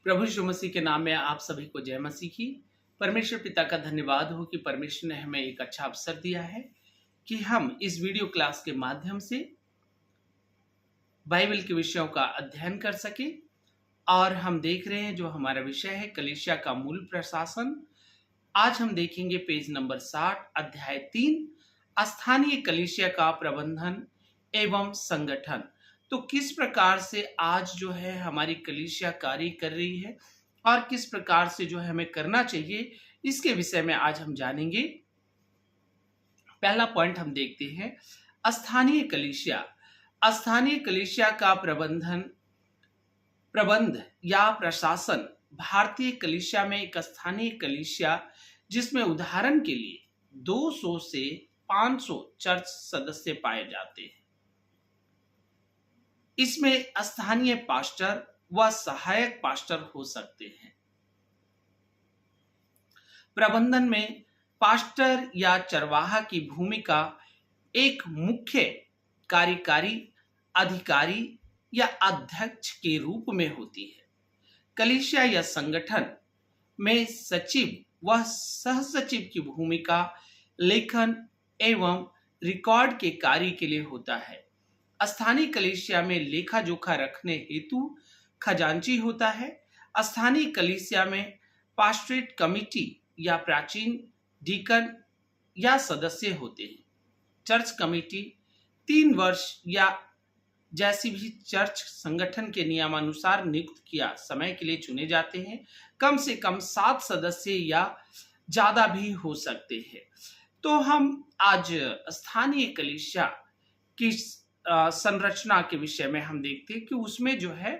प्रभु यीशु मसीह के नाम में आप सभी को जय मसीह की। परमेश्वर पिता का धन्यवाद हो कि परमेश्वर ने हमें एक अच्छा अवसर दिया है कि हम इस वीडियो क्लास के माध्यम से बाइबल के विषयों का अध्ययन कर सके। और हम देख रहे हैं जो हमारा विषय है कलीसिया का मूल प्रशासन। आज हम देखेंगे पेज नंबर 60 अध्याय 3 स्थानीय कलीसिया का प्रबंधन एवं संगठन। तो किस प्रकार से आज जो है हमारी कलीसिया कार्य कर रही है और किस प्रकार से जो है हमें करना चाहिए, इसके विषय में आज हम जानेंगे। पहला पॉइंट हम देखते हैं स्थानीय कलीसिया। स्थानीय कलीसिया का प्रबंध या प्रशासन भारतीय कलीसिया में एक स्थानीय कलीसिया जिसमें उदाहरण के लिए 200 से 500 चर्च सदस्य पाए जाते हैं। इसमें स्थानीय पास्टर व सहायक पास्टर हो सकते हैं। प्रबंधन में पास्टर या चरवाहा की भूमिका एक मुख्य कार्यकारी अधिकारी या अध्यक्ष के रूप में होती है। कलीसिया या संगठन में सचिव व सहसचिव की भूमिका लेखन एवं रिकॉर्ड के कार्य के लिए होता है। स्थानीय कलीसिया में लेखा जोखा रखने हेतु खजांची होता है। स्थानीय कलीसिया में पास्टरेट कमिटी या प्राचीन डीकन या सदस्य होते हैं। चर्च कमिटी 3 वर्ष या जैसी भी चर्च संगठन के नियमानुसार नियुक्त किया समय के लिए चुने जाते हैं। कम से कम 7 सदस्य या ज्यादा भी हो सकते हैं। तो हम आज स्थानीय कलीसिया की संरचना के विषय में हम देखते हैं कि उसमें जो है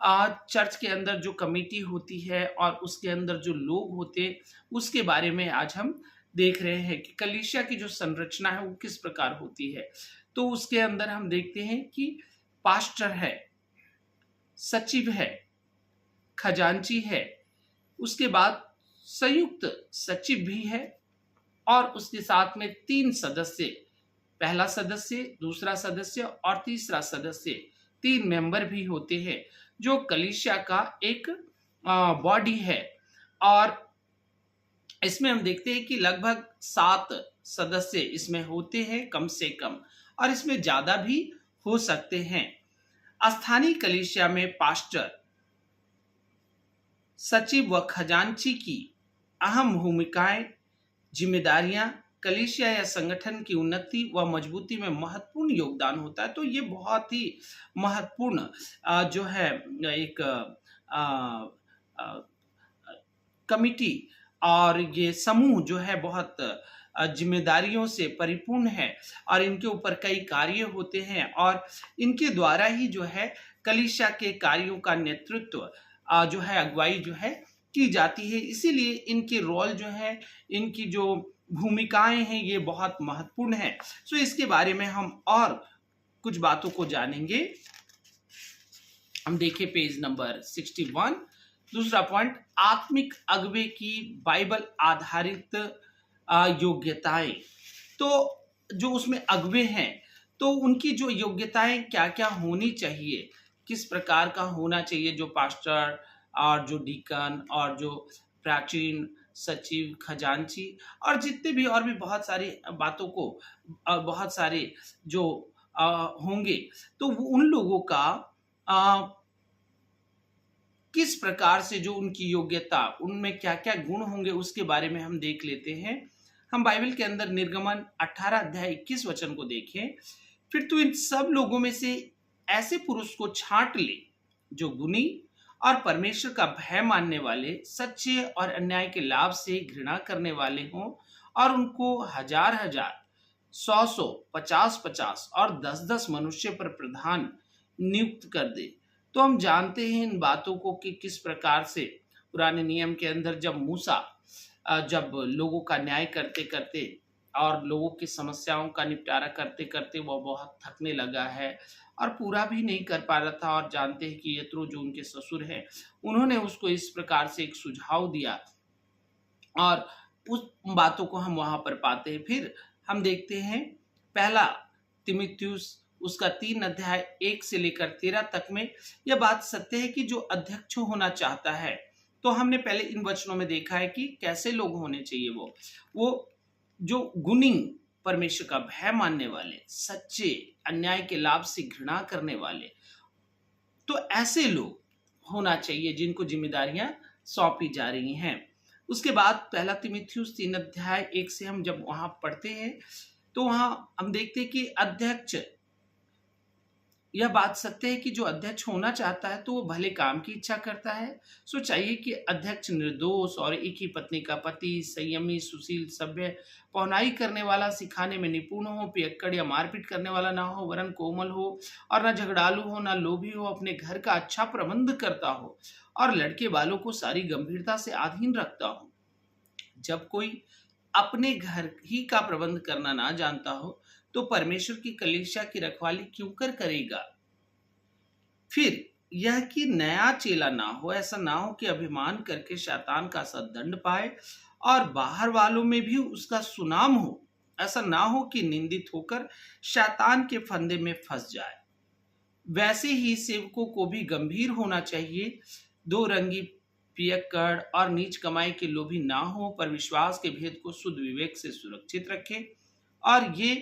चर्च के अंदर जो कमेटी होती है और उसके अंदर जो लोग होते हैं उसके बारे में आज हम देख रहे हैं कि कलीसिया की जो संरचना है वो किस प्रकार होती है। तो उसके अंदर हम देखते हैं कि पास्टर है, सचिव है, खजांची है, उसके बाद संयुक्त सचिव भी है और उसके साथ में 3 सदस्य, पहला सदस्य, दूसरा सदस्य और तीसरा सदस्य, 3 मेंबर भी होते हैं जो कलीसिया का एक बॉडी है। और इसमें हम देखते हैं कि लगभग 7 सदस्य इसमें होते हैं कम से कम, और इसमें ज्यादा भी हो सकते हैं। स्थानीय कलीसिया में पास्टर, सचिव व खजांची की अहम भूमिकाएं, जिम्मेदारियां कलीसिया या संगठन की उन्नति व मजबूती में महत्वपूर्ण योगदान होता है। तो ये बहुत ही महत्वपूर्ण जो है एक कमिटी और ये समूह जो है बहुत जिम्मेदारियों से परिपूर्ण है और इनके ऊपर कई कार्य होते हैं और इनके द्वारा ही जो है कलीसिया के कार्यों का नेतृत्व जो है अगुवाई जो है की जाती है। इसीलिए इनके रोल जो है, इनकी जो भूमिकाएं हैं ये बहुत महत्वपूर्ण है। सो इसके बारे में हम और कुछ बातों को जानेंगे। हम देखें पेज नंबर 61, दूसरा पॉइंट, आत्मिक अगुवे की बाइबल आधारित योग्यताएं। तो जो उसमें अगुवे हैं तो उनकी जो योग्यताएं क्या क्या होनी चाहिए, किस प्रकार का होना चाहिए, जो पास्टर और जो डीकन और जो प्राचीन सचिव, खजांची और जितने भी और भी बहुत सारी बातों को बहुत सारे जो होंगे, तो उन लोगों का किस प्रकार से जो उनकी योग्यता, उनमें क्या क्या गुण होंगे उसके बारे में हम देख लेते हैं। हम बाइबल के अंदर निर्गमन 18 अध्याय 21 वचन को देखें। फिर तू इन सब लोगों में से ऐसे पुरुष को छांट ले जो गुणी और परमेश्वर का भय मानने वाले, सच्चे और अन्याय के लाभ से घृणा करने वाले हों, और उनको 1000-1000, 100-100, 50-50 और 10-10 मनुष्य पर प्रधान नियुक्त कर दे। तो हम जानते हैं इन बातों को कि किस प्रकार से पुराने नियम के अंदर जब मूसा जब लोगों का न्याय करते करते और लोगों की समस्याओं का निपटारा करते करते वो बहुत थकने लगा है और पूरा भी नहीं कर पा रहा था, और जानते हैं कि यत्रो जो उनके ससुर हैं उन्होंने उसको इस प्रकार से एक सुझाव दिया और उस बातों को हम वहां पर पाते हैं। फिर हम देखते हैं पहला तिमुथियुस उसका 3 अध्याय 1 से लेकर 13 तक में यह बात सत्य है कि जो अध्यक्ष होना चाहता है, तो हमने पहले इन वचनों में देखा है कि कैसे लोग होने चाहिए। वो जो गुणी, परमेश्वर का भय मानने वाले, सच्चे, अन्याय के लाभ से घृणा करने वाले, तो ऐसे लोग होना चाहिए जिनको जिम्मेदारियां सौंपी जा रही हैं। उसके बाद पहला तीमुथियुस 3 अध्याय 1 से हम जब वहां पढ़ते हैं तो वहां हम देखते हैं कि अध्यक्ष, यह बात सत्य है कि जो अध्यक्ष होना चाहता है तो वो भले काम की इच्छा करता है। सो चाहिए कि अध्यक्ष निर्दोष और एक ही पत्नी का पति, संयमी, सुशील, सभ्य, पौनाई करने वाला, सिखाने में निपुण हो, पियक्कड़ या मारपीट करने वाला ना हो, वरन कोमल हो और ना झगड़ालू हो, ना लोभी हो, अपने घर का अच्छा प्रबंध करता हो और लड़के बालों को सारी गंभीरता से अधीन रखता हो। जब कोई अपने घर ही का प्रबंध करना ना जानता हो तो परमेश्वर की कलीसिया की रखवाली क्यों करेगा। फिर यह कि नया चेला ना हो, ऐसा ना हो कि अभिमान करके शैतान का सददंड पाए और बाहर वालों में भी उसका सुनाम हो। ऐसा ना हो कि निंदित होकर शैतान के फंदे में फंस जाए। वैसे ही सेवकों को भी गंभीर होना चाहिए, दो रंगी, पियक्कड़ और नीच कमाई के लोभी ना हो, पर विश्वास के भेद को शुद्ध विवेक से सुरक्षित रखें और ये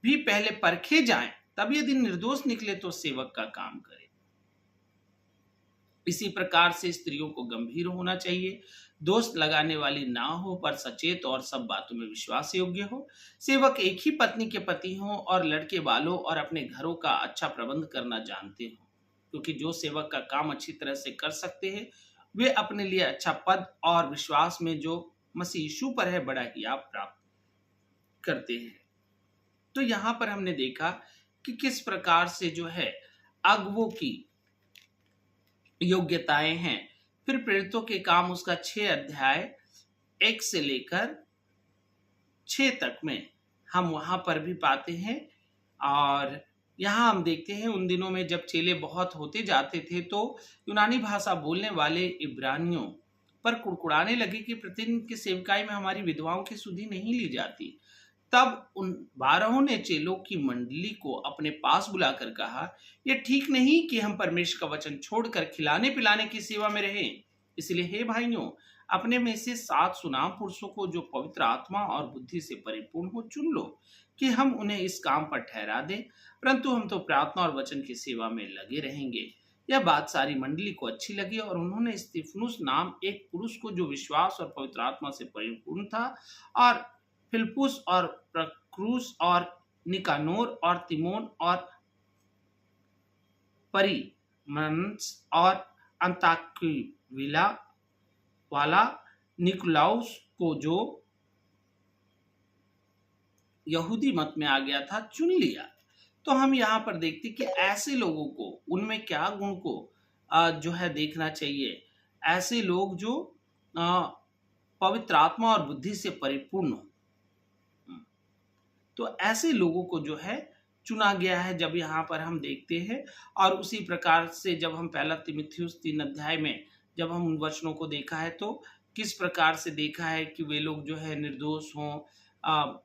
भी पहले परखे जाएं, तब यदि निर्दोष निकले तो सेवक का काम करें। इसी प्रकार से स्त्रियों को गंभीर होना चाहिए, दोष लगाने वाली ना हो, पर सचेत और सब बातों में विश्वास योग्य हो। सेवक एक ही पत्नी के पति हों और लड़के बालों और अपने घरों का अच्छा प्रबंध करना जानते हो, क्योंकि जो सेवक का काम अच्छी तरह से कर सकते हैं वे अपने लिए अच्छा पद और विश्वास में जो मसीह यीशु पर है बड़ा ही आप प्राप्त करते हैं। तो यहां पर हमने देखा कि किस प्रकार से जो है अगुवों की योग्यताएं हैं। फिर प्रेरितों के काम उसका 6 अध्याय 1 से लेकर 6 तक में हम वहां पर भी पाते हैं। और यहाँ हम देखते हैं उन दिनों में जब चेले बहुत होते जाते थे तो यूनानी भाषा बोलने वाले इब्रानियों पर कुड़कुड़ाने लगे कि प्रतिदिन की सेवकाई में हमारी विधवाओं की सुधि नहीं ली जाती। तब उन 12 ने चेलों की मंडली को अपने पास बुलाकर कहा, यह ठीक नहीं कि हम परमेश्वर का वचन छोड़कर खिलाने पिलाने की सेवा में रहें। इसलिए हे भाइयों, अपने में से 7 सुनाम पुरुषों को जो पवित्र आत्मा और बुद्धि से परिपूर्ण हो चुन लो कि हम उन्हें इस काम पर ठहरा दें, परंतु हम तो प्रार्थना और वचन की सेवा में लगे रहेंगे। यह बात सारी मंडली को अच्छी लगी और उन्होंने स्तिफनुस नाम एक पुरुष को जो विश्वास और पवित्र आत्मा से परिपूर्ण था, और फिलिप्पुस और प्रक्रूस और निकानोर और तिमोन और परिमनस और अंताक्विला वाला निकुलाउस को जो यहूदी मत में आ गया था चुन लिया। तो हम यहाँ पर देखते कि ऐसे लोगों को, उनमें क्या गुण को जो है देखना चाहिए। ऐसे लोग जो पवित्र आत्मा और बुद्धि से परिपूर्ण हो, तो ऐसे लोगों को जो है चुना गया है जब यहाँ पर हम देखते हैं। और उसी प्रकार से जब हम पहला तीमुथियुस 3 अध्याय में जब हम उन वचनों को देखा है तो किस प्रकार से देखा है कि वे लोग जो है निर्दोष हों,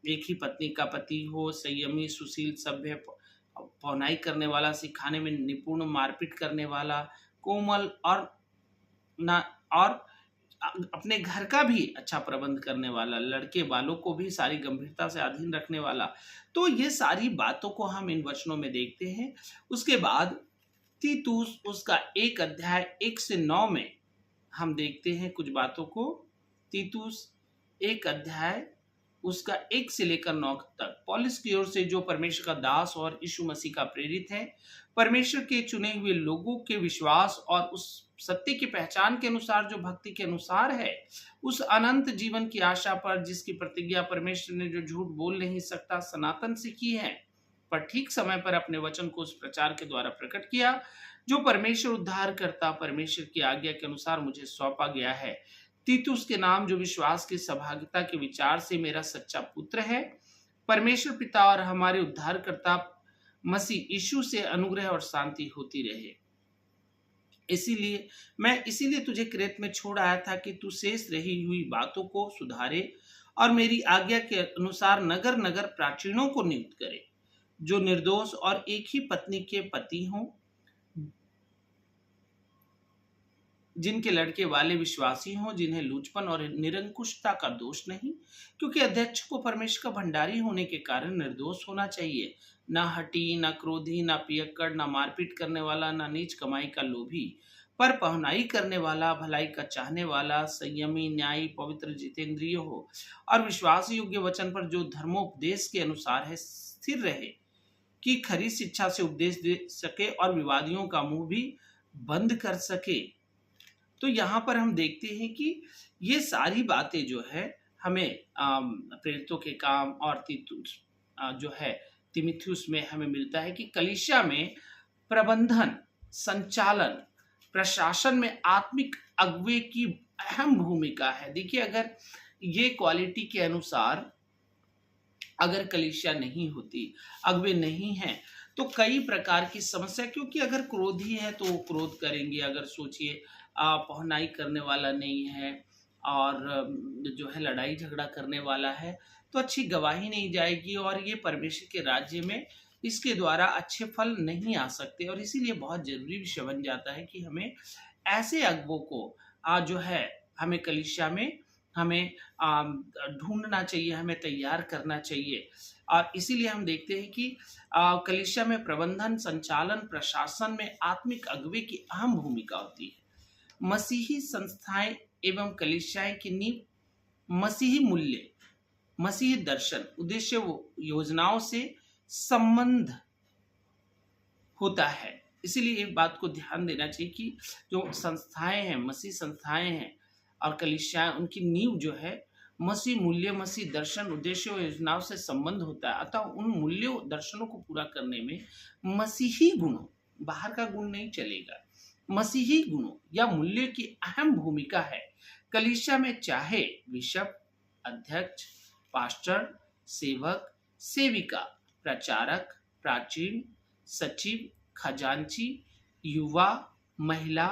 एक ही पत्नी का पति हो, संयमी, सुशील, सभ्य, पौनाई करने वाला, सिखाने में निपुण, मारपीट करने वाला, कोमल और ना और अपने घर का भी अच्छा प्रबंध करने वाला, लड़के बालों को भी सारी गंभीरता से अधीन रखने वाला। तो ये सारी बातों को हम इन वचनों में देखते हैं। उसके बाद तीतुस उसका 1 अध्याय 1 से 9 में हम देखते हैं कुछ बातों को। तीतुस 1 अध्याय उसका 1 से लेकर 9 तक पौलुस की ओर से, जो परमेश्वर का दास और यीशु मसीह का प्रेरित है, परमेश्वर के चुने हुए लोगों के विश्वास और उस सत्य की पहचान के अनुसार जो भक्ति के अनुसार है, उस अनंत जीवन की आशा पर जिसकी प्रतिज्ञा परमेश्वर ने जो झूठ बोल नहीं सकता सनातन से की है, पर ठीक समय पर अपने वचन को उस प्रचार के द्वारा प्रकट किया जो परमेश्वर उद्धार करता परमेश्वर की आज्ञा के अनुसार मुझे सौंपा गया है। तीतुस के नाम जो विश्वास की सहभागिता के विचार से मेरा सच्चा पुत्र है, परमेश्वर पिता और हमारे उद्धारकर्ता मसीह यीशु से अनुग्रह और शांति होती रहे। इसीलिए तुझे क्रेत में छोड़ आया था कि तू शेष रही हुई बातों को सुधारे और मेरी आज्ञा के अनुसार नगर नगर प्राचीनों को नियुक्त करे, जो निर्दोष और एक ही पत्नी के पति हों, जिनके लड़के वाले विश्वासी हों, जिन्हें लूचपन और निरंकुशता का दोष नहीं, क्योंकि अध्यक्ष को परमेश्वर का भंडारी होने के कारण निर्दोष होना चाहिए, ना हठी, ना क्रोधी, ना पियक्कड़, ना मारपीट करने वाला, ना नीच कमाई का लोभी, पर पहुनाई करने वाला, भलाई का चाहने वाला, संयमी, न्यायी, पवित्र, जितेंद्रिय हो और विश्वास योग्य वचन पर जो धर्मोपदेश के अनुसार है स्थिर रहे, कि खरी शिक्षा से उपदेश दे सके और विवादियों का मुंह भी बंद कर सके। तो यहाँ पर हम देखते हैं कि ये सारी बातें जो है हमें प्रेरितों के काम और तीतुस जो है तिमिथियुस में हमें मिलता है कि कलीसिया में प्रबंधन, संचालन, प्रशासन में आत्मिक अगुवे की अहम भूमिका है। देखिए, अगर ये क्वालिटी के अनुसार अगर कलीसिया नहीं होती, अगुवे नहीं हैं, तो कई प्रकार की समस्या, क्योंकि अगर क्रोधी है तो वो क्रोध करेंगे, अगर सोचिए पहनाई करने वाला नहीं है और जो है लड़ाई झगड़ा करने वाला है, तो अच्छी गवाही नहीं जाएगी और ये परमेश्वर के राज्य में इसके द्वारा अच्छे फल नहीं आ सकते। और इसीलिए बहुत जरूरी विषय बन जाता है कि हमें ऐसे अगुवों को जो है हमें कलीसिया में हमें ढूंढना चाहिए, हमें तैयार करना चाहिए। और इसीलिए हम देखते हैं कि कलीसिया में प्रबंधन, संचालन, प्रशासन में आत्मिक अगुवे की अहम भूमिका होती है। मसीही संस्थाएं एवं कलीसियाएं की नींव मसीही मूल्य, मसीही दर्शन, उद्देश्य वो योजनाओं से संबंध होता है। इसीलिए एक बात को ध्यान देना चाहिए कि जो संस्थाएं हैं, मसीह संस्थाएं हैं और कलीसियाएं, उनकी नींव जो है मसीह मूल्य, मसीह दर्शन, उद्देश्य और योजनाओं से संबंध होता है। अतः उन मूल्यों, दर्शनों को पूरा करने में मसीही गुणों, बाहर का गुण नहीं चलेगा, मसीही गुणों या मूल्य की अहम भूमिका है। कलीसिया में चाहे बिशप, अध्यक्ष, पास्टर, सेवक, सेविका, प्रचारक, प्राचीन, सचिव, खजांची, युवा, महिला,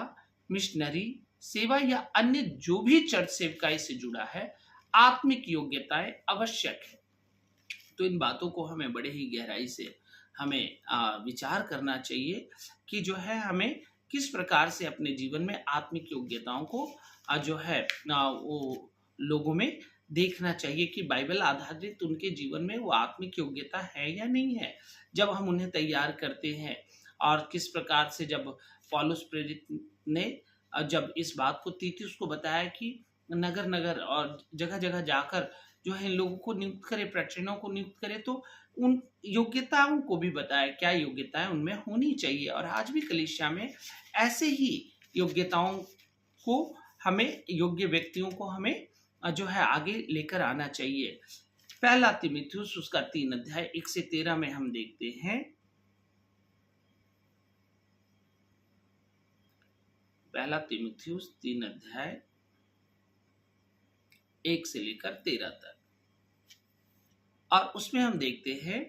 मिशनरी, सेवा या अन्य जो भी चर्च सेवकाई से जुड़ा है, आत्मिक योग्यताएं आवश्यक है। तो इन बातों को हमें बड़े ही गहराई से हमें विचार करना चाहिए कि जो है हमें किस प्रकार से अपने जीवन में आत्मिक योग्यताओं को जो है वो लोगों में देखना चाहिए कि बाइबल आधारित उनके जीवन में वो आत्मिक योग्यता है या नहीं है, जब हम उन्हें तैयार करते हैं। और किस प्रकार से जब पौलुस प्रेरित ने जब इस बात को तीतुस को बताया कि नगर नगर और जगह जगह जाकर जो है लोगों को नियुक्त करे, प्रचारकों को नियुक्त करे, तो उन योग्यताओं को भी बताया क्या योग्यताएं उनमें होनी चाहिए। और आज भी कलीसिया में ऐसे ही योग्यताओं को हमें, योग्य व्यक्तियों को हमें जो है आगे लेकर आना चाहिए। पहला तीमुथियुस उसका 3 अध्याय 1 से 13 में हम देखते हैं। पहला तीमुथियुस 3 अध्याय 1 से लेकर 13 तक, और उसमें हम देखते हैं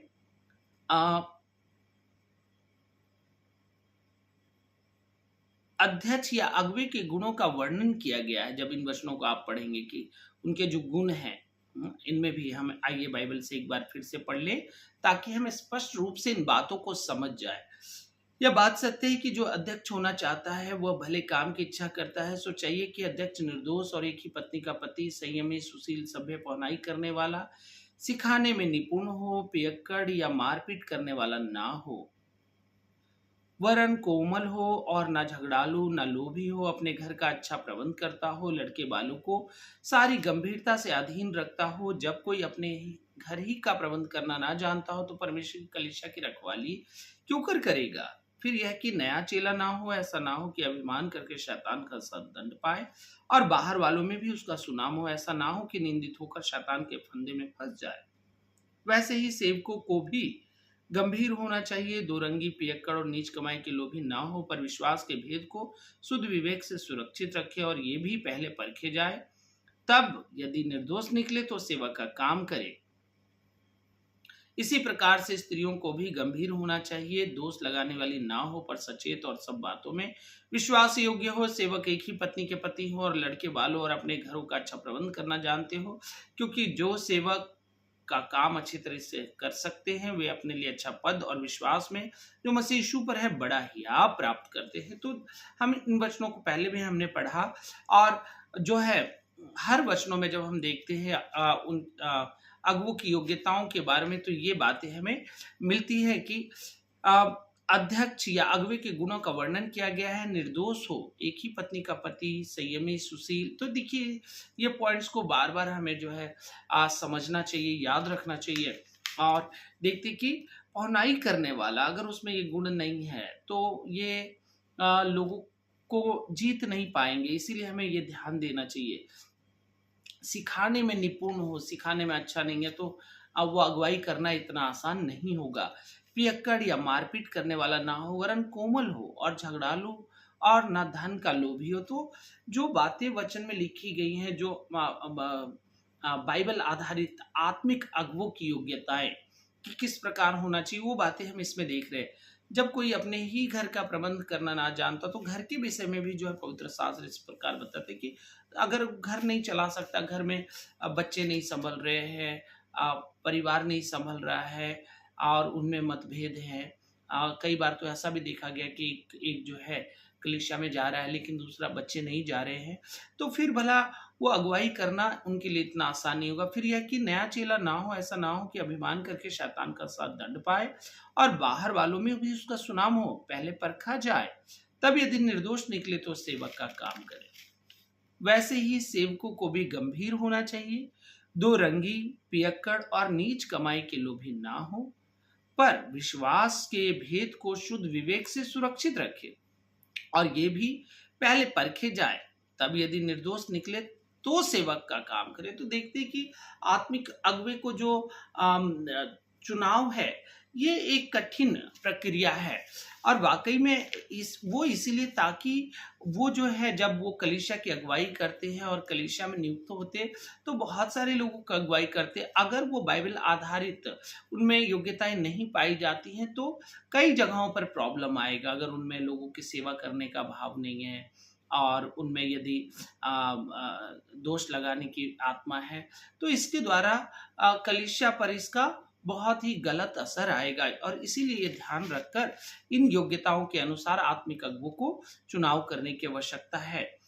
अध्यक्ष या अगुवे के गुणों का वर्णन किया गया है। जब इन वचनों को आप पढ़ेंगे कि उनके जो गुण हैं, इनमें भी हम आइए बाइबल से एक बार फिर से पढ़ लें ताकि हमें स्पष्ट रूप से इन बातों को समझ जाए। यह बात सत्य है कि जो अध्यक्ष होना चाहता है वह भले काम की इच्छा करता है। सो चाहिए कि अध्यक्ष निर्दोष और एक ही पत्नी का पति, संयमी, सुशील, सभ्य, पौनाई करने वाला, सिखाने में निपुण हो, पियक्कड़ या मारपीट करने वाला ना हो, वरन कोमल हो और ना झगड़ालू, ना लोभी हो, अपने घर का अच्छा प्रबंध करता हो, लड़के बालों को सारी गंभीरता से अधीन रखता हो। जब कोई अपने घर ही का प्रबंध करना ना जानता हो तो परमेश्वर की कलीसिया की रखवाली क्यों कर करेगा। फिर यह कि नया चेला ना हो, ऐसा ना हो कि अभिमान करके शैतान का सददंड पाए, और बाहर वालों में भी उसका सुनाम हो, ऐसा ना हो कि निंदित होकर शैतान के फंदे में फंस जाए। वैसे ही सेवकों को भी गंभीर होना चाहिए, दो रंगी, पियक्कड़ और नीच कमाई के लोभी ना हो, पर विश्वास के भेद को शुद्ध विवेक से सुरक्षित रखे, और ये भी पहले परखे जाए, तब यदि निर्दोष निकले तो सेवा का काम करे। इसी प्रकार से स्त्रियों को भी गंभीर होना चाहिए, दोष लगाने वाली ना हो, पर सचेत और सब बातों में विश्वास योग्य हो। सेवक एक ही पत्नी के पति हो और लड़के बालों और अपने घरों का अच्छा प्रबंध करना जानते हो, क्योंकि जो सेवक का काम अच्छी तरह से कर सकते हैं, वे अपने लिए अच्छा पद और विश्वास में जो मसीह यीशु पर है बड़ा हियाव प्राप्त करते हैं। तो हम इन वचनों को पहले भी हमने पढ़ा, और जो है हर वचनों में जब हम देखते हैं उन अगुवों की योग्यताओं के बारे में, तो ये बातें हमें मिलती है कि अध्यक्ष या अगुवे के गुणों का वर्णन किया गया है। निर्दोष हो, एक ही पत्नी का पति, संयमी, सुशील। तो देखिए ये पॉइंट्स को बार बार हमें जो है समझना चाहिए, याद रखना चाहिए। और देखते कि पौनाई करने वाला अगर उसमें ये गुण नहीं है तो ये लोगों को जीत नहीं पाएंगे, इसीलिए हमें ये ध्यान देना चाहिए। सिखाने में निपुण हो, सिखाने में अच्छा नहीं है तो अब वो अगुवाई करना इतना आसान नहीं होगा। पियक्कड़ या मारपीट करने वाला ना हो, वरन कोमल हो और झगड़ालू और ना धन का लोभी हो। तो जो बातें वचन में लिखी गई हैं, जो बाइबल आधारित आत्मिक अगुवों की योग्यताएं कि किस प्रकार होना चाहिए, वो बातें हम इसमें देख रहे हैं। जब कोई अपने ही घर का प्रबंध करना ना जानता तो घर के विषय में भी जो है पवित्र शास्त्र इस प्रकार बताते कि अगर घर नहीं चला सकता, घर में बच्चे नहीं संभल रहे हैं, परिवार नहीं संभल रहा है और उनमें मतभेद है। कई बार तो ऐसा भी देखा गया कि एक जो है कलीसिया में जा रहा है लेकिन दूसरा बच्चे नहीं जा रहे हैं, तो फिर भला वो अगुवाई करना उनके लिए इतना आसान नहीं होगा। फिर यह कि नया चेला ना हो, ऐसा ना हो कि अभिमान करके शैतान का साथ दंड पाए और बाहर वालों में भी उसका सुनाम हो। पहले परखा जाए, तब यदि निर्दोष निकले तो सेवक का काम करे। वैसे ही सेवकों को भी गंभीर होना चाहिए, दो रंगी, पियक्कड़ और नीच कमाई के लोभी ना हो, पर विश्वास के भेद को शुद्ध विवेक से सुरक्षित रखे। और ये भी पहले परखे जाए, तब यदि निर्दोष निकले तो सेवक का काम करे। तो देखते हैं कि आत्मिक अगुवे को जो चुनाव है ये एक कठिन प्रक्रिया है, और वाकई में वो इसीलिए ताकि वो जो है जब वो कलीसिया की अगुवाई करते हैं और कलीसिया में नियुक्त होते तो बहुत सारे लोगों का अगुवाई करते, अगर वो बाइबल आधारित उनमें योग्यताएं नहीं पाई जाती हैं तो कई जगहों पर प्रॉब्लम आएगा। अगर उनमें लोगों की सेवा करने का भाव नहीं है और उनमें यदि दोष लगाने की आत्मा है तो इसके द्वारा कलीसिया पर इसका बहुत ही गलत असर आएगा। और इसीलिए ये ध्यान रखकर इन योग्यताओं के अनुसार आत्मिक अगुवों को चुनाव करने की आवश्यकता है।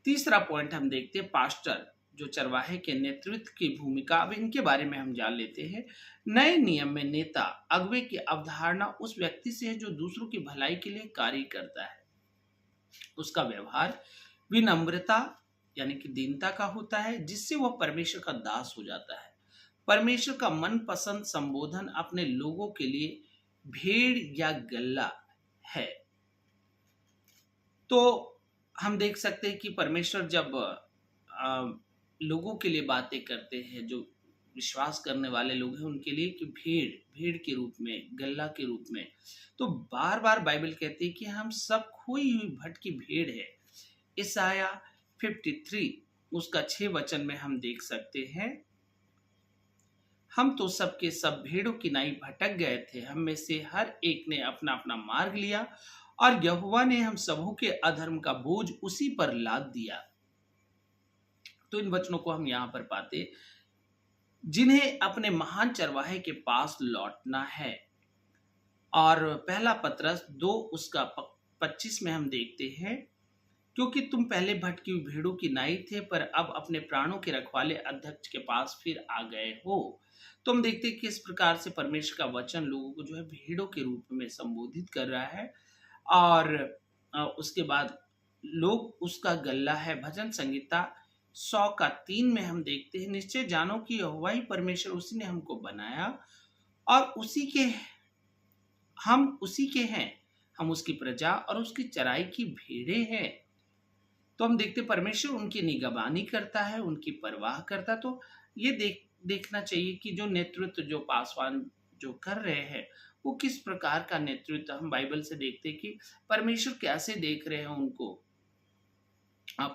तीसरा पॉइंट हम देखते हैं, पास्टर जो चरवाहे के नेतृत्व की भूमिका। अब इनके बारे में हम जान लेते हैं। नए नियम में नेता अगुवे की अवधारणा उस व्यक्ति से है जो दूसरों की भलाई के लिए कार्य करता है। उसका व्यवहार विनम्रता यानी कि दीनता का होता है, जिससे वह परमेश्वर का दास हो जाता है। परमेश्वर का मनपसंद संबोधन अपने लोगों के लिए भेड़ या गल्ला है। तो हम देख सकते हैं कि परमेश्वर जब लोगों के लिए बातें करते हैं, जो विश्वास करने वाले लोग हैं उनके लिए, कि भेड़ के रूप में, गल्ला के रूप में, तो बार बार बाइबल कहती है कि हम सब खोई हुई भटकी भेड़ है। ईसाया 53 उसका 6 वचन में हम देख सकते हैं, हम तो सबके सब भेड़ों की नाई भटक गए थे, हम में से हर एक ने अपना अपना मार्ग लिया और यहोवा ने हम सबों के अधर्म का बोझ उसी पर लाद दिया। तो इन वचनों को हम यहां पर पाते, जिन्हें अपने महान चरवाहे के पास लौटना है। और पहला पतरस 2 उसका 25 में हम देखते हैं, क्योंकि तुम पहले भटकी हुई भेड़ों की नाई थे, पर अब अपने प्राणों के रखवाले अध्यक्ष के पास फिर आ गए हो। तो हम देखते हैं कि इस प्रकार से परमेश्वर का वचन लोगों को जो है भेड़ों के रूप में संबोधित कर रहा है। और उसके बाद लोग उसका गल्ला है। भजन संगीता 100 का 3 में हम देखते हैं, निश्चय जानो कि यहोवा ही परमेश्वर, उसी ने हमको बनाया और हम उसी के हैं, हम उसकी प्रजा और उसकी चराई की भेड़े हैं। तो हम देखते परमेश्वर उनकी निगरानी करता है, उनकी परवाह करता। तो ये देखना चाहिए कि जो नेतृत्व जो पासवान जो कर रहे हैं वो किस प्रकार का नेतृत्व। हम बाइबल से देखते हैं कि परमेश्वर कैसे देख रहे हैं उनको,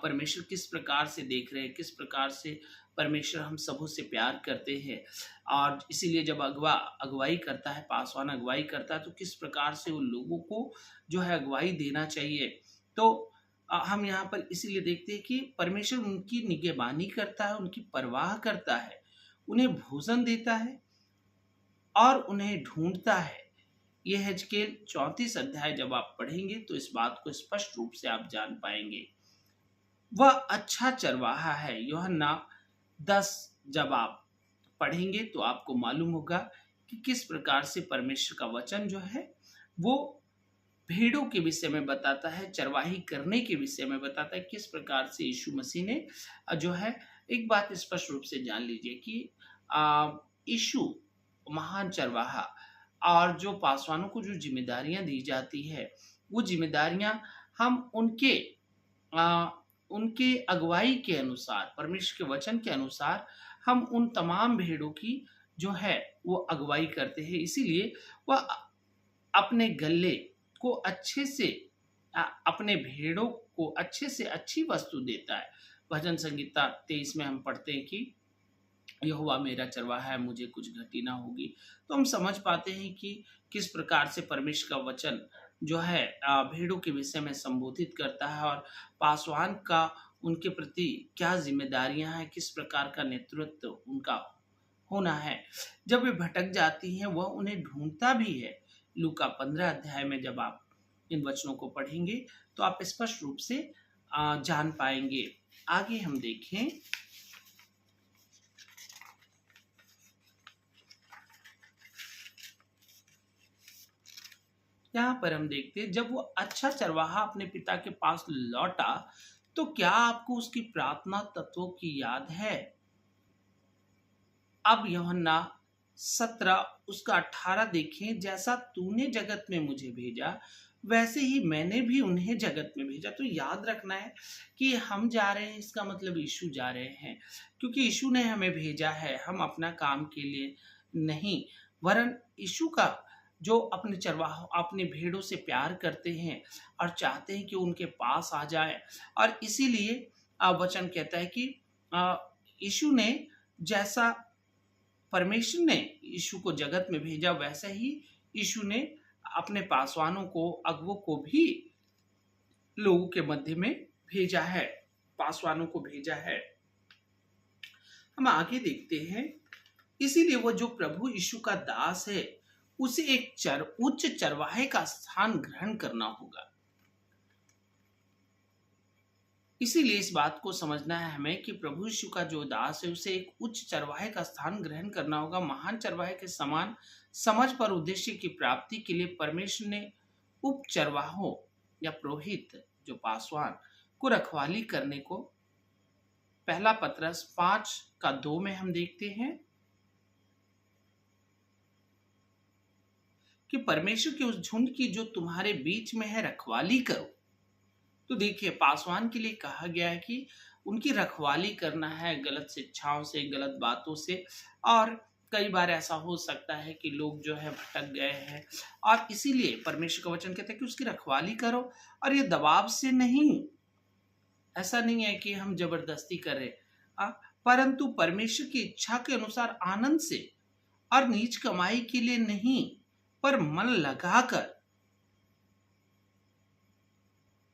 परमेश्वर किस प्रकार से देख रहे हैं, किस प्रकार से परमेश्वर हम सबों से प्यार करते हैं। और इसीलिए जब अगुवाई करता है, पासवान अगुवाई करता है, तो किस प्रकार से उन लोगों को जो है अगुवाई देना चाहिए। तो हम यहाँ पर इसीलिए देखते हैं कि परमेश्वर उनकी निगरानी करता है, उनकी परवाह करता है, उन्हें भोजन देता है और उन्हें ढूंढता है। यह हेजकेल 34 अध्याय जब आप पढ़ेंगे तो इस बात को स्पष्ट रूप से आप जान पाएंगे। वह अच्छा चरवाहा है। यूहन्ना 10 जब आप पढ़ेंगे तो आपको मालूम होगा कि किस प्रकार से परमेश्वर का वचन जो है वो भेड़ों के विषय में बताता है, चरवाही करने के विषय में बताता है, किस प्रकार से यीशु मसीह ने जो है, एक बात स्पष्ट रूप से जान लीजिए कि यीशु महान चरवाहा, और जो पासवानों को जो जिम्मेदारियां दी जाती है वो जिम्मेदारियां हम उनके अगुवाई के अनुसार, परमेश्वर के वचन के अनुसार हम उन तमाम भेड़ों की जो है वो अगुवाई करते हैं। इसीलिए वह अपने गल्ले को अच्छे से अपने भेड़ों को अच्छे से अच्छी वस्तु देता है। भजन संगीता 23 में हम पढ़ते हैं कि यहोवा मेरा चरवाहा है, मुझे कुछ घटी ना होगी। तो हम समझ पाते हैं कि किस प्रकार से परमेश्वर का वचन जो है भेड़ों के विषय में संबोधित करता है और पासवान का उनके प्रति क्या जिम्मेदारियां हैं, किस प्रकार का नेतृत्व उनका होना है। जब वे भटक जाती हैं वह उन्हें ढूंढता भी है। लूका 15 अध्याय में जब आप इन वचनों को पढ़ेंगे तो आप स्पष्ट रूप से जान पाएंगे। आगे हम देखें, यहाँ पर हम देखते हैं जब वो अच्छा चरवाहा अपने पिता के पास लौटा तो क्या आपको उसकी प्रार्थना तत्वों की याद है? अब यूहन्ना 17 उसका 18 देखें, जैसा तूने जगत में मुझे भेजा वैसे ही मैंने भी उन्हें जगत में भेजा। तो याद रखना है कि हम जा रहे हैं, इसका मतलब यीशु जा रहे हैं, क्योंकि यीशु ने हमें भेजा है। हम अपना काम के लिए नहीं, वरन यीशु का जो अपने चरवाहों, अपने भेड़ों से प्यार करते हैं और चाहते हैं कि उनके पास आ जाए। और इसीलिए वचन कहता है कि यीशु ने, जैसा परमेश्वर ने यीशु को जगत में भेजा वैसे ही यीशु ने अपने पासवानों को, अगुवों को भी लोगों के मध्य में भेजा है, पासवानों को भेजा है। हम आगे देखते हैं, इसीलिए वो जो प्रभु यीशु का दास है उसे एक उच्च चरवाहे का स्थान ग्रहण करना होगा। इसीलिए इस बात को समझना है हमें कि प्रभु यीशु का जो दास है उसे एक उच्च चरवाहे का स्थान ग्रहण करना होगा। महान चरवाहे के समान समझ पर उद्देश्य की प्राप्ति के लिए परमेश्वर ने उप चरवाहों या पुरोहित, जो पासवान को रखवाली करने को, पहला पत्रस 5:2 में हम देखते हैं कि परमेश्वर के उस झुंड की जो तुम्हारे बीच में है रखवाली करो। तो देखिए, पासवान के लिए कहा गया है कि उनकी रखवाली करना है गलत शिक्षाओं से, गलत बातों से। और कई बार ऐसा हो सकता है कि लोग जो है भटक गए हैं, और इसीलिए परमेश्वर का वचन कहता है कि उसकी रखवाली करो। और ये दबाव से नहीं, ऐसा नहीं है कि हम जबरदस्ती करें, परंतु परमेश्वर की इच्छा के अनुसार आनंद से, और नीच कमाई के लिए नहीं पर मन लगाकर।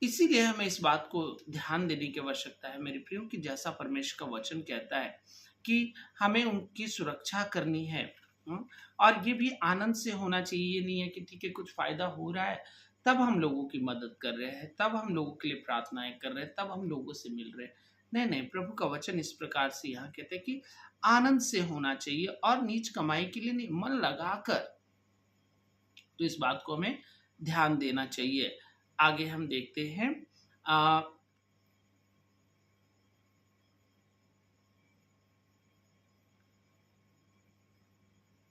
इसीलिए हमें इस बात को ध्यान देने की आवश्यकता है मेरे प्रियो, कि जैसा परमेश्वर का वचन कहता है कि हमें उनकी सुरक्षा करनी है, और ये भी आनंद से होना चाहिए। ये नहीं है कि ठीक है कुछ फायदा हो रहा है तब हम लोगों की मदद कर रहे हैं, तब हम लोगों के लिए प्रार्थनाएं कर रहे हैं, तब हम लोगों से मिल रहे हैं। नहीं नहीं, प्रभु का वचन इस प्रकार से यहाँ कहते हैं कि आनंद से होना चाहिए और नीच कमाई के लिए नहीं, मन लगाकर। तो इस बात को हमें ध्यान देना चाहिए। आगे हम देखते हैं,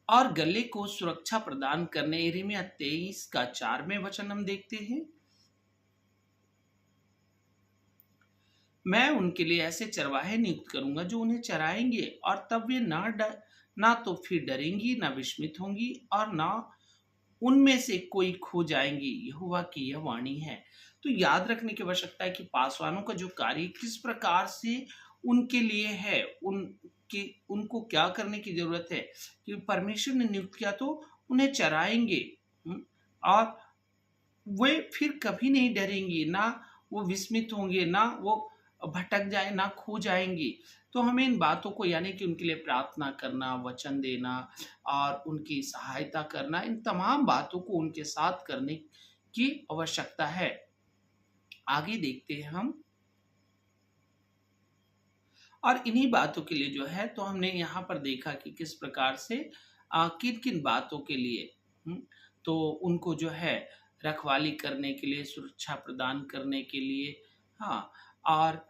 और गले को सुरक्षा प्रदान करने, यिर्मयाह 23:4 में वचन हम देखते हैं, मैं उनके लिए ऐसे चरवाहे नियुक्त करूंगा जो उन्हें चराएंगे, और तब वे ना तो फिर डरेंगी, ना विस्मित होंगी, और ना उनमें से कोई खो जाएंगी। यहोवा की यह वाणी है। तो याद रखने की आवश्यकता है कि पासवानों का जो कार्य किस प्रकार से उनके लिए है, उनको क्या करने की जरूरत है, कि परमेश्वर ने नियुक्त किया तो उन्हें चराएंगे, और वे फिर कभी नहीं डरेंगी, ना वो विस्मित होंगे, ना वो भटक जाए, ना खो जाएंगी। तो हमें इन बातों को यानी कि उनके लिए प्रार्थना करना, वचन देना और उनकी सहायता करना, इन तमाम बातों को उनके साथ करने की आवश्यकता है। आगे देखते हैं हम। और इन्हीं बातों के लिए जो है, तो हमने यहाँ पर देखा कि किस प्रकार से किन किन बातों के लिए तो उनको जो है रखवाली करने के लिए, सुरक्षा प्रदान करने के लिए, हाँ, और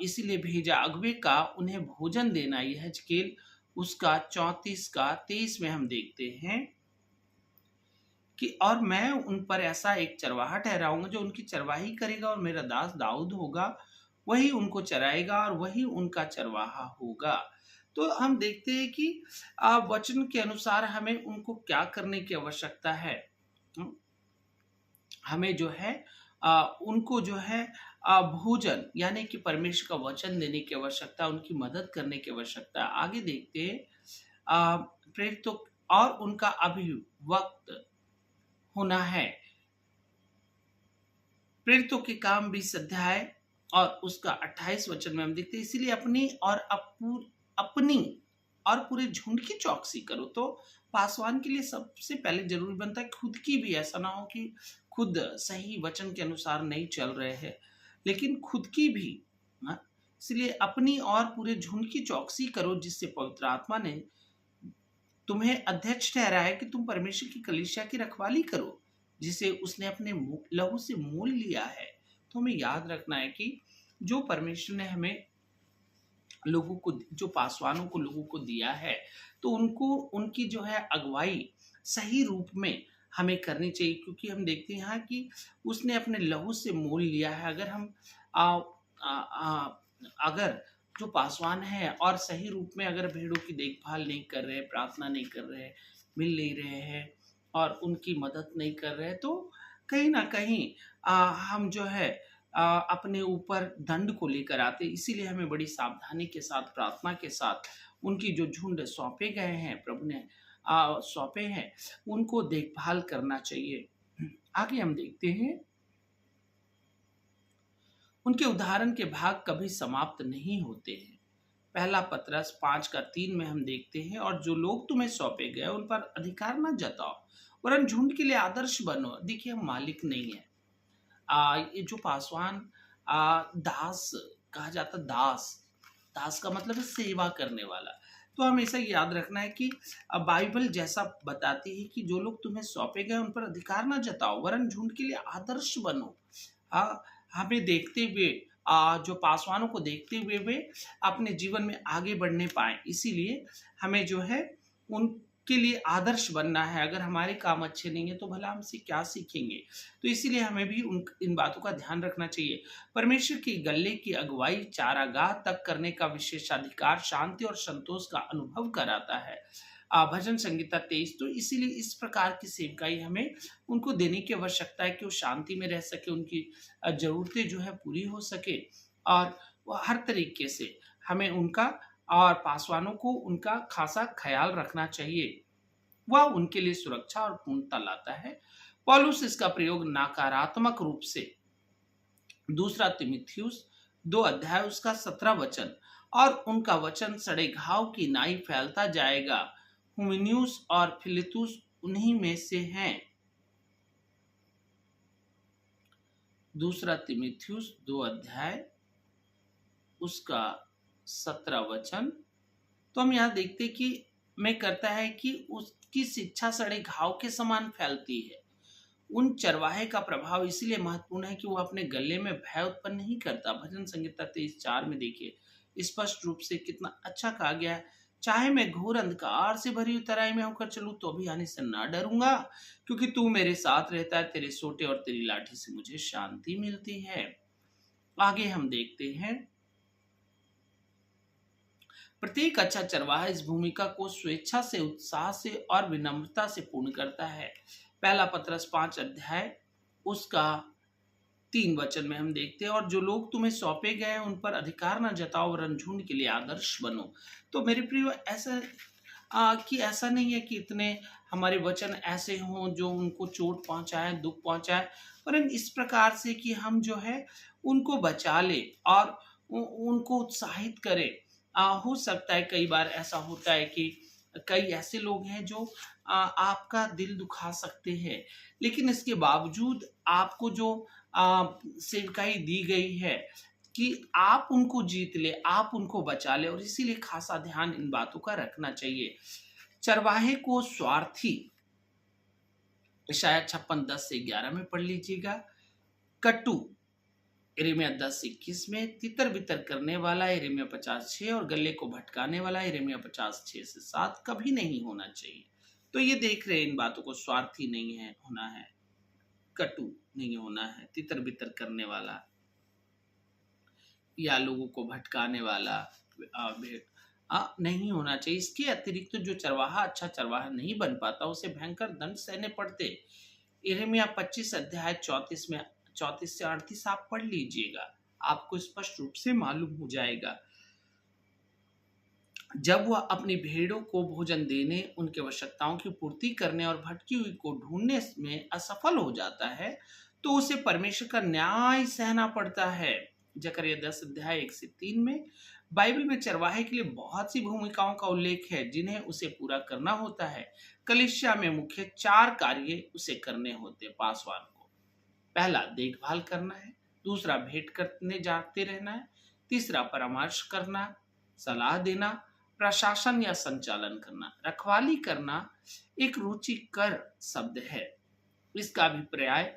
इसीलिए भेजा अगुवे का उन्हें भोजन देना। यह हजकेल उसका 34 का 23 में हम देखते हैं कि और मैं उन पर ऐसा एक चरवाहा ठहराऊंगा जो उनकी चरवाही करेगा, और मेरा दास दाऊद होगा, वही उनको चराएगा और वही उनका चरवाहा होगा। तो हम देखते हैं कि वचन के अनुसार हमें उनको क्या करने की आवश्यकता है। हमें जो है उनको जो है भोजन यानी कि परमेश्वर का वचन देने की आवश्यकता, उनकी मदद करने की आवश्यकता। आगे देखते हैं प्रेरितों और उनका अभिवक्त होना है। प्रेरितों के काम 20 अध्याय और उसका 28 वचन में हम देखते हैं, इसीलिए अपनी और पूरे झुंड की चौकसी करो। तो पासवान के लिए सबसे पहले जरूरी बनता है खुद की भी, ऐसा ना हो कि खुद सही वचन के अनुसार नहीं चल रहे हैं, लेकिन खुद की भी। इसलिए अपनी और पूरे झुंड की चौकसी करो, जिससे पवित्र आत्मा ने तुम्हें अध्यक्ष ठहराया है कि तुम परमेश्वर की कलीसिया की रखवाली करो, जिसे उसने अपने लहू से मोल लिया है। तो हमें याद रखना है कि जो परमेश्वर ने हमें लोगों को, जो पासवानों को लोगों को दिया है, तो उनको उनकी जो है अगुवाई सही रूप में हमें करनी चाहिए, क्योंकि हम देखते हैं यहाँ कि उसने अपने लहू से मोल लिया है। अगर हम अगर जो पासवान है और सही रूप में अगर भेड़ों की देखभाल नहीं कर रहे, प्रार्थना नहीं कर रहे, मिल नहीं रहे हैं और उनकी मदद नहीं कर रहे, तो कहीं ना कहीं हम जो है अपने ऊपर दंड को लेकर आते। इसीलिए हमें बड़ी सावधानी के साथ, प्रार्थना के साथ उनकी जो झुंड सौंपे गए हैं, प्रभु ने सौंपे हैं, उनको देखभाल करना चाहिए। आगे हम देखते हैं, उनके उदाहरण के भाग कभी समाप्त नहीं होते हैं। पहला पतरस 5 का 3 में हम देखते हैं, और जो लोग तुम्हें सौंपे गए उन पर अधिकार न जताओ, वरन झुंड के लिए आदर्श बनो। देखिए, हम मालिक नहीं है। ये जो पासवान दास कहा जाता, दास का मतलब है सेवा करने वाला। तो हमेशा याद रखना है कि बाइबल जैसा बताती है कि जो लोग तुम्हें सौंपे गए उन पर अधिकार ना जताओ, वरन झुंड के लिए आदर्श बनो। हमें देखते हुए जो पासवानों को देखते हुए वे अपने जीवन में आगे बढ़ने पाए, इसीलिए हमें जो है उनके लिए आदर्श बनना है। अगर हमारे काम अच्छे नहीं है तो भला हमसे क्या सीखेंगे। तो इसीलिए हमें भी इन बातों का ध्यान रखना चाहिए। परमेश्वर की गल्ले की अगुवाई चारागाह तक करने का विशेषाधिकार शांति और संतोष का अनुभव कराता है। भजन संगीता 23। तो इसीलिए इस प्रकार की सेवकाई हमें उनको देने की आवश्यकता है कि वो शांति में रह सके, उनकी जरूरतें जो है पूरी हो सके, और वो हर तरीके से हमें उनका और पासवानों को उनका खासा ख्याल रखना चाहिए। वह उनके लिए सुरक्षा और पूर्णता लाता है। पौलुस इसका प्रयोग नकारात्मक रूप से दूसरा तीमुथियुस 2 अध्याय उसका 17 वचन, और उनका वचन सड़े घाव की नाई फैलता जाएगा। हुमिनियुस और फिलेतुस उन्हीं में से हैं। दूसरा तीमुथियुस 2 अध्याय उसका 17 वचन। तो हम यहाँ देखते कि मैं करता है कि उसकी शिक्षा सड़े घाव के समान फैलती है। उन चरवाहे का प्रभाव इसीलिए महत्वपूर्ण है कि वो अपने गले में भय उत्पन्न नहीं करता। भजन संगीता 23:4 में देखिए स्पष्ट रूप से कितना अच्छा कहा गया है, चाहे मैं घोर अंधकार से भरी तराई में होकर चलूं तो भी हानि से ना डरूंगा, क्योंकि तू मेरे साथ रहता है, तेरे सोटे और तेरी लाठी से मुझे शांति मिलती है। आगे हम देखते हैं, प्रत्येक अच्छा चरवाहा इस भूमिका को स्वेच्छा से, उत्साह से और विनम्रता से पूर्ण करता है। पहला पतरस 5 अध्याय उसका 3 वचन में हम देखते हैं, और जो लोग तुम्हें सौंपे गए हैं उन पर अधिकार न जताओ, वरन झुंड के लिए आदर्श बनो। तो मेरे प्रिय, ऐसा नहीं है कि इतने हमारे वचन ऐसे हों जो उनको चोट पहुंचाए, दुख पहुंचाए, वरन इस प्रकार से कि हम जो है उनको बचा ले और उनको उत्साहित करें। हो सकता है कई बार ऐसा होता है कि कई ऐसे लोग हैं जो आपका दिल दुखा सकते हैं, लेकिन इसके बावजूद आपको जो सेवकाई दी गई है कि आप उनको जीत ले, आप उनको बचा ले, और इसीलिए खासा ध्यान इन बातों का रखना चाहिए। चरवाहे को स्वार्थी, शायद 56:10 से 11 में पढ़ लीजिएगा। कटु, यिर्मयाह 10:21 में। तितर बितर करने वाला, यिर्मयाह 50:6, और गले को भटकाने वाला, यिर्मयाह 50:6 से 7 कभी नहीं होना चाहिए। तो ये देख रहे हैं इन बातों को, स्वार्थी नहीं है होना है, कटु नहीं होना है, तितर बितर करने वाला या लोगों को भटकाने वाला नहीं होना चाहिए। इसके अतिरिक्त जो चरवाहा अच्छा चरवाहा नहीं बन पाता, उसे भयंकर दंड सहने पड़ते। यिर्मयाह 25:34 में, 34 से 38 आप पढ़ लीजिएगा, आपको स्पष्ट रूप से मालूम हो जाएगा। जब वह अपनी भेड़ों को भोजन देने, उनके आवश्यकताओं की पूर्ति करने और भटकी हुई को ढूंढने में असफल हो जाता है, तो उसे परमेश्वर का न्याय सहना पड़ता है। जकरिया 10:1 से 3 में। बाइबल में चरवाहे के लिए बहुत सी भूमिकाओं का उल्लेख है जिन्हें उसे पूरा करना होता है। कलीसिया में मुख्य 4 कार्य उसे करने होते हैं पासवान को। पहला, देखभाल करना है। दूसरा, भेंट करने जाते रहना है। तीसरा, परामर्श करना, सलाह देना, प्रशासन या संचालन करना। रखवाली करना एक रुचिकर शब्द है। इसका अभिप्राय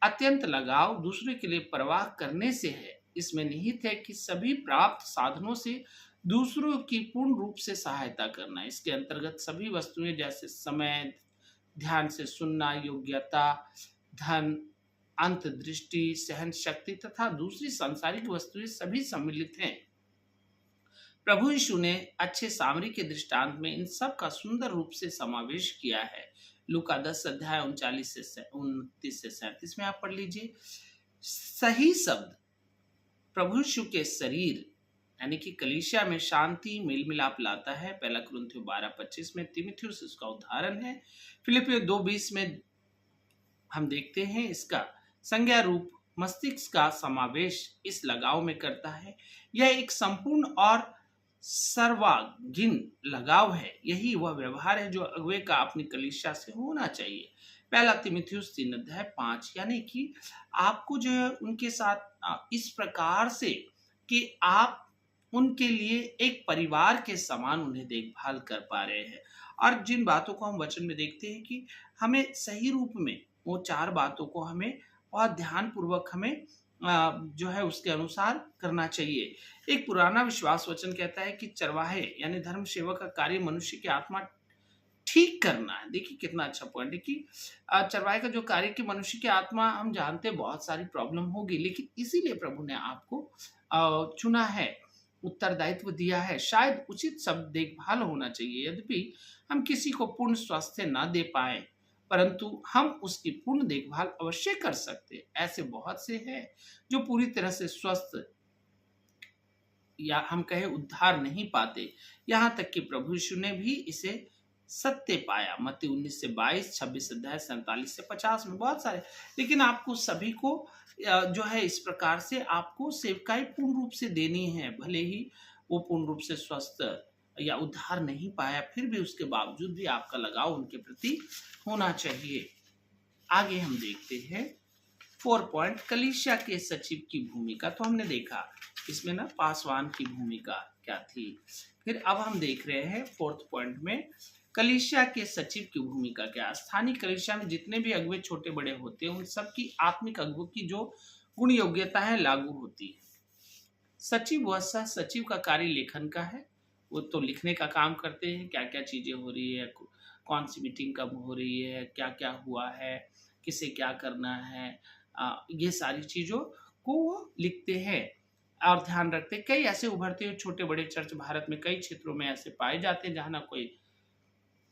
अत्यंत लगाव, दूसरे के लिए परवाह करने से है। इसमें निहित है कि सभी प्राप्त साधनों से दूसरों की पूर्ण रूप से सहायता करना। इसके अंतर्गत सभी वस्तुएं जैसे समय, ध्यान से सुनना, योग्यता, धन, अंतर्दृष्टि, सहन शक्ति तथा दूसरी सांसारिक वस्तुएं सभी सम्मिलित हैं। प्रभु यीशु ने अच्छे सामरी के दृष्टांत में इन सब का सुंदर रूप से समावेश किया है। लूका 10:39 से 37 में आप पढ़ लीजिए। सही शब्द प्रभु यीशु के शरीर यानी कि कलीसिया में शांति, मेल मिलाप लाता है। पहला कुरिन्थियों 12:25 में। तीमुथियुस इसका उदाहरण है। फिलिपियों 2:20 में हम देखते हैं इसका संज्ञा रूप मस्तिष्क का समावेश इस लगाव में करता है। यह एक संपूर्ण और सर्वांगीण लगाव है। यही वह व्यवहार है जो अगुवे का अपनी कलीसिया से होना चाहिए। पहला तीमुथियुस 3:5, यानी कि आपको जो है उनके साथ इस प्रकार से कि आप उनके लिए एक परिवार के समान उन्हें देखभाल कर पा रहे हैं। और जिन बातों को हम वचन में देखते हैं कि हमें सही रूप में वो 4 बातों को हमें बहुत ध्यान पूर्वक हमें जो है उसके अनुसार करना चाहिए। एक पुराना विश्वास वचन कहता है कि चरवाहे यानी धर्म सेवक का कार्य मनुष्य की आत्मा ठीक करना है। देखिए कितना अच्छा पॉइंट है कि चरवाहे का जो कार्य कि मनुष्य की आत्मा, हम जानते हैं बहुत सारी प्रॉब्लम होगी, लेकिन इसीलिए प्रभु ने आपको चुना है, उत्तरदायित्व दिया है। शायद उचित शब्द देखभाल होना चाहिए। यद्यपि हम किसी को पूर्ण स्वास्थ्य ना दे पाए, परंतु हम उसकी पूर्ण देखभाल अवश्य कर सकते। ऐसे बहुत से हैं जो पूरी तरह से स्वस्थ या हम कहें उद्धार नहीं पाते। यहाँ तक कि प्रभु यीशु ने भी इसे सत्य पाया। मत्ती 19:22, 26:47 में बहुत सारे। लेकिन आपको सभी को जो है इस प्रकार से आपको सेवकाई पूर्ण रूप से देनी है। भले ही वो पूर्ण रूप से स्वस्थ या उद्धार नहीं पाया, फिर भी उसके बावजूद भी आपका लगाव उनके प्रति होना चाहिए। आगे हम देखते हैं 4 पॉइंट, कलीसिया के सचिव की भूमिका। तो हमने देखा इसमें ना पासवान की भूमिका क्या थी। फिर अब हम देख रहे हैं 4th पॉइंट में कलीसिया के सचिव की भूमिका क्या। स्थानीय कलीसिया में जितने भी अगुवे छोटे बड़े होते हैं, उन सबकी आत्मिक अगुवों की जो गुण योग्यता है लागू होती है। सचिव व सह सचिव का कार्य लेखन का है। वो तो लिखने का काम करते हैं, क्या क्या चीजें हो रही है, कौन सी मीटिंग कब हो रही है, क्या क्या हुआ है, किसे क्या करना है, ये सारी चीजों को वो लिखते हैं और ध्यान रखते हैं। कई ऐसे उभरते हुए छोटे बड़े चर्च भारत में कई क्षेत्रों में ऐसे पाए जाते हैं जहाँ ना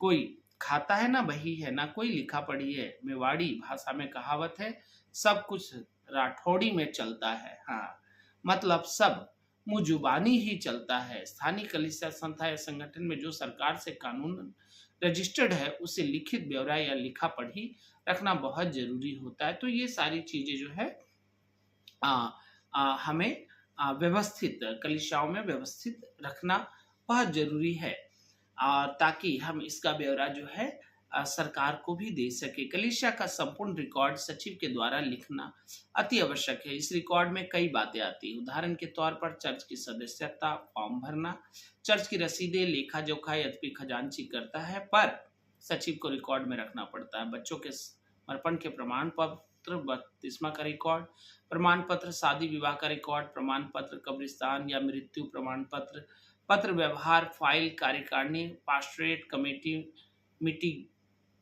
कोई खाता है, ना बही है, ना कोई लिखा पढ़ी है। मेवाड़ी भाषा में कहावत है, सब कुछ राठौड़ी में चलता है। हाँ, मतलब सब मुजुबानी ही चलता है। स्थानीय कलीसिया संस्था या संगठन में जो सरकार से कानून रजिस्टर्ड है, उसे लिखित ब्यौरा या लिखा पढ़ी रखना बहुत जरूरी होता है। तो ये सारी चीजें जो है हमें व्यवस्थित कलिसियाओं में व्यवस्थित रखना बहुत जरूरी है, ताकि हम इसका ब्यौरा जो है सरकार को भी दे सके। कलीसिया का संपूर्ण रिकॉर्ड सचिव के द्वारा लिखना अति आवश्यक है। इस रिकॉर्ड में कई बातें आती हैं। उदाहरण के तौर पर चर्च की सदस्यता फॉर्म भरना, चर्च की रसीदें लेखा जोखा यद्यपि खजांची करता है, पर सचिव को रिकॉर्ड में रखना पड़ता है। बच्चों के समर्पण के प्रमाण पत्र, बपतिस्मा का रिकॉर्ड, प्रमाण पत्र शादी विवाह का रिकॉर्ड, प्रमाण पत्र कब्रिस्तान या मृत्यु प्रमाण पत्र, पत्र व्यवहार फाइल, कार्यकारिणी, pastorate committee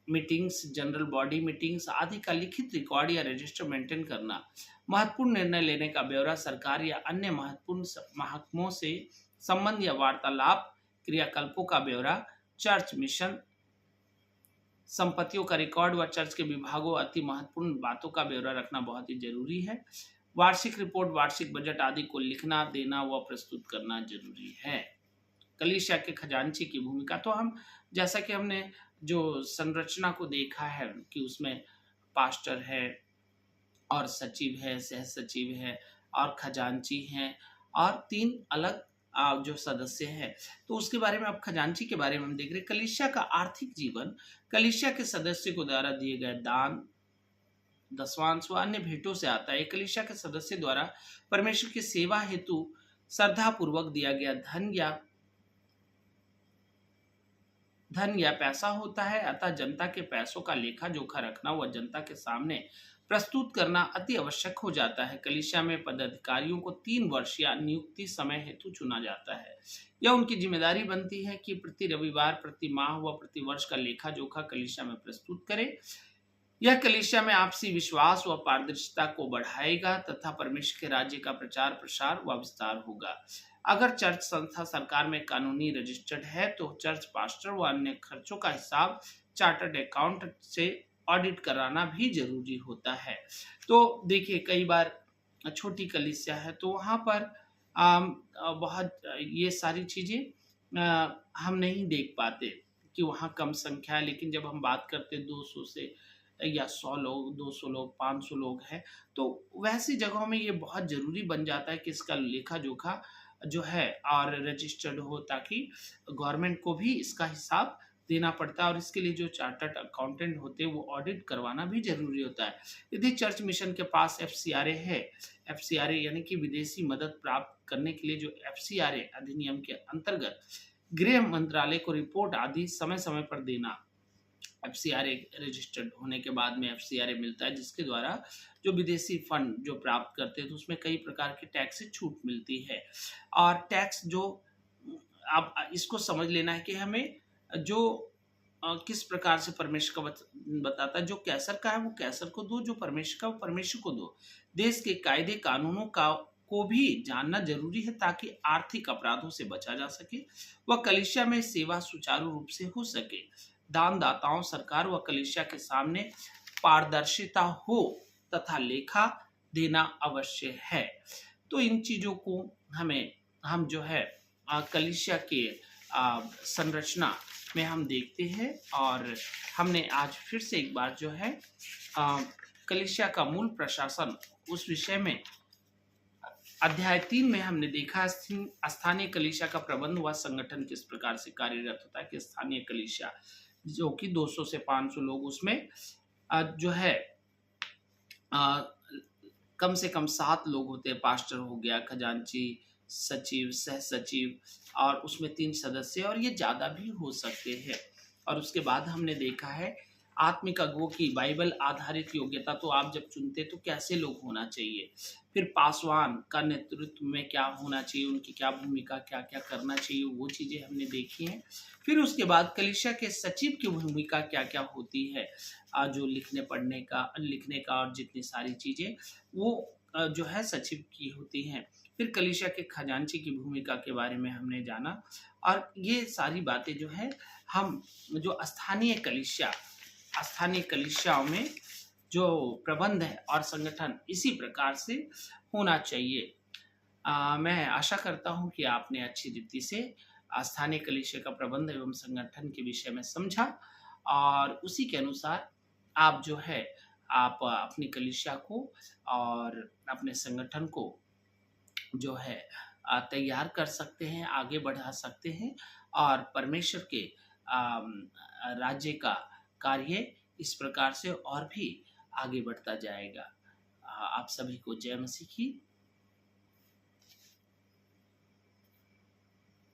meetings, general body meetings आदि का लिखित रिकॉर्ड या रजिस्टर मेंटेन करना, महत्वपूर्ण निर्णय लेने का ब्यौरा, सरकार या अन्य महत्वपूर्ण महकमों से संबंध या वार्तालाप क्रियाकल्पों का ब्यौरा, चर्च मिशन संपत्तियों का रिकॉर्ड व चर्च के विभागों अति महत्वपूर्ण बातों का ब्यौरा रखना बहुत ही जरूरी है। वार्षिक रिपोर्ट, वार्षिक बजट आदि को लिखना, देना व प्रस्तुत करना जरूरी है। कलीसिया के खजांची की भूमिका, तो हम जैसा कि हमने जो संरचना को देखा है कि उसमें पास्टर है और सचिव है, सह सचिव है और खजांची हैं और 3 अलग जो सदस्य हैं। तो उसके बारे में, अब खजांची के बारे में हम देख रहे हैं। कलीसिया का आर्थिक जीवन कलीसिया के सदस्य को द्वारा दिए गए दान, दशवांश व अन्य भेंटों से आता है। कलीसिया के सदस्य द्वारा परमेश्वर की सेवा हेतु श्रद्धा पूर्वक दिया गया धन या पैसा होता है। अतः जनता के पैसों का लेखा जोखा रखना व जनता के सामने प्रस्तुत करना अति आवश्यक हो जाता है। कलीसिया में पदाधिकारियों को 3 वर्ष या नियुक्ति समय हेतु चुना जाता है। यह उनकी जिम्मेदारी बनती है कि प्रति रविवार, प्रति माह व प्रति वर्ष का लेखा जोखा कलीसिया में प्रस्तुत करे। यह कलीसिया में आपसी विश्वास व पारदर्शिता को बढ़ाएगा तथा परमेश्वर के राज्य का प्रचार प्रसार व विस्तार होगा। अगर चर्च संस्था सरकार में कानूनी रजिस्टर्ड है तो चर्च पास्टर व अन्य खर्चों का हिसाब चार्टर्ड अकाउंट से ऑडिट कराना भी जरूरी होता है। तो देखिए, कई बार छोटी कलीसिया है तो वहाँ पर बहुत ये सारी चीजें हम नहीं देख पाते कि वहाँ कम संख्या है, लेकिन जब हम बात करते 200 से या 100 लोग, 200 लोग, 500 लोग हैं, तो वैसी जगहों में ये बहुत जरूरी बन जाता है कि इसका लेखा जोखा जो है और रजिस्टर्ड हो, ताकि गवर्नमेंट को भी इसका हिसाब देना पड़ता है और इसके लिए जो चार्टर्ड अकाउंटेंट होते हैं वो ऑडिट करवाना भी जरूरी होता है। यदि चर्च मिशन के पास एफसीआरए है, एफसीआरए यानी कि विदेशी मदद प्राप्त करने के लिए जो एफसीआरए अधिनियम के अंतर्गत गृह मंत्रालय को रिपोर्ट आदि समय समय पर देना, एफसीआरए रजिस्टर्ड होने के बाद में एफसीआरए मिलता है, जिसके द्वारा जो विदेशी फंड जो प्राप्त करते हैं तो उसमें कई प्रकार की टैक्स से छूट मिलती है। और टैक्स जो, आप इसको समझ लेना है कि हमें जो किस प्रकार से परमेश्वर का बताता है, जो कैसर का है वो कैसर को दो, जो परमेश्वर का वो परमेश्वर को दो। देश के कायदे कानूनों को भी जानना जरूरी है ताकि आर्थिक अपराधों से बचा जा सके व कलीसिया में सेवा सुचारू रूप से हो सके। दान दाताओं, सरकार व कलीसिया के सामने पारदर्शिता हो तथा लेखा देना अवश्य है। तो इन चीजों को हम जो है कलीसिया के संरचना में हम देखते हैं। और हमने आज फिर से एक बार जो है कलीसिया का मूल प्रशासन उस विषय में अध्याय 3 में हमने देखा स्थानीय कलीसिया का प्रबंध व संगठन किस प्रकार से कार्यरत होता है। कि स्थानीय कलीसिया जो कि 200 से 500 लोग, उसमें जो है कम से कम 7 लोग होते हैं। पास्टर हो गया, खजांची, सचिव, सह सचिव और उसमें 3 सदस्य, और ये ज्यादा भी हो सकते हैं। और उसके बाद हमने देखा है आत्मिक अगुवों की बाइबल आधारित योग्यता, तो आप जब चुनते तो कैसे लोग होना चाहिए। फिर पासवान का नेतृत्व में क्या होना चाहिए, उनकी क्या भूमिका, क्या क्या करना चाहिए, वो चीजें हमने देखी हैं। फिर उसके बाद कलीसिया के सचिव की भूमिका क्या क्या होती है, जो लिखने का और जितनी सारी चीजें वो जो है सचिव की होती हैं। फिर कलीसिया के खजांची की भूमिका के बारे में हमने जाना। और ये सारी बातें जो है हम जो स्थानीय कलीसियाओं में जो प्रबंध है और संगठन इसी प्रकार से होना चाहिए। मैं आशा करता हूं कि आपने अच्छी रीति से स्थानीय कलीसिया का प्रबंध एवं संगठन के विषय में समझा और उसी के अनुसार आप जो है आप अपनी कलीसिया को और अपने संगठन को जो है तैयार कर सकते हैं, आगे बढ़ा सकते हैं और परमेश्वर के आम, राज्य का कार्य इस प्रकार से और भी आगे बढ़ता जाएगा। आप सभी को जय मसीह की।